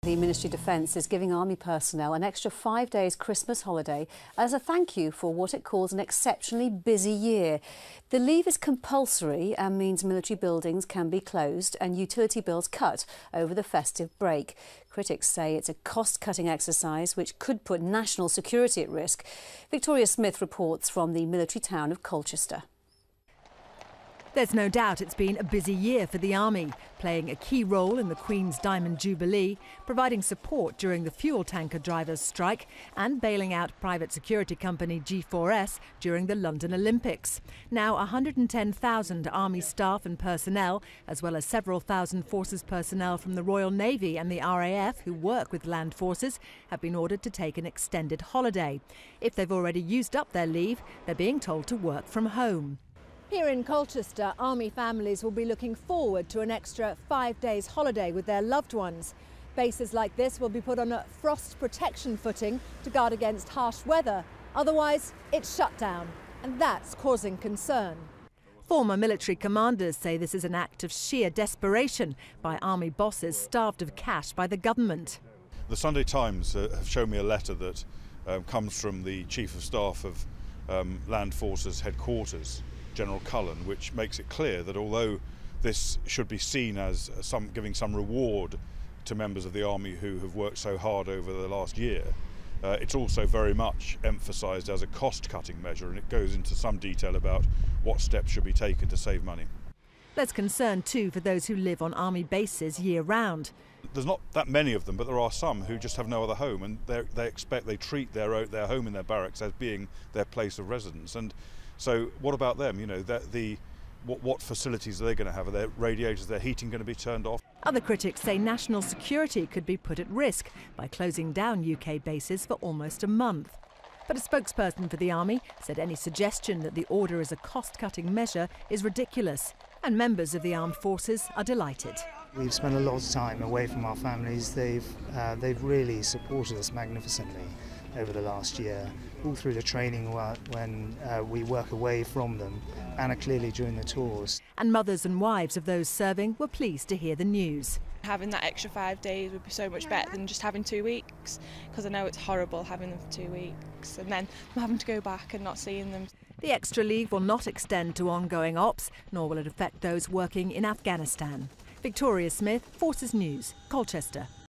The Ministry of Defence is giving Army personnel an extra 5 days Christmas holiday as a thank you for what it calls an exceptionally busy year. The leave is compulsory and means military buildings can be closed and utility bills cut over the festive break. Critics say it's a cost-cutting exercise which could put national security at risk. Victoria Smith reports from the military town of Colchester. There's no doubt it's been a busy year for the Army, playing a key role in the Queen's Diamond Jubilee, providing support during the fuel tanker drivers' strike and bailing out private security company G4S during the London Olympics. Now 110,000 Army staff and personnel, as well as several thousand forces personnel from the Royal Navy and the RAF who work with land forces, have been ordered to take an extended holiday. If they've already used up their leave, they're being told to work from home. Here in Colchester, Army families will be looking forward to an extra 5 days holiday with their loved ones. Bases like this will be put on a frost protection footing to guard against harsh weather. Otherwise, it's shut down, and that's causing concern. Former military commanders say this is an act of sheer desperation by Army bosses starved of cash by the government. The Sunday Times have shown me a letter that comes from the Chief of Staff of Land Forces Headquarters, General Cullen, which makes it clear that although this should be seen as giving some reward to members of the Army who have worked so hard over the last year, it's also very much emphasised as a cost-cutting measure, and it goes into some detail about what steps should be taken to save money. There's concern too for those who live on Army bases year-round. There's not that many of them, but there are some who just have no other home, and they treat their home in their barracks as being their place of residence. And so what about them? You know, what facilities are they going to have? Are their radiators, their heating going to be turned off? Other critics say national security could be put at risk by closing down UK bases for almost a month. But a spokesperson for the Army said any suggestion that the order is a cost-cutting measure is ridiculous, and members of the armed forces are delighted. We've spent a lot of time away from our families. They've really supported us magnificently over the last year, all through the training when we work away from them, and clearly during the tours. And mothers and wives of those serving were pleased to hear the news. Having that extra 5 days would be so much better than just having 2 weeks, because I know it's horrible having them for 2 weeks and then having to go back and not seeing them. The extra leave will not extend to ongoing ops, nor will it affect those working in Afghanistan. Victoria Smith, Forces News, Colchester.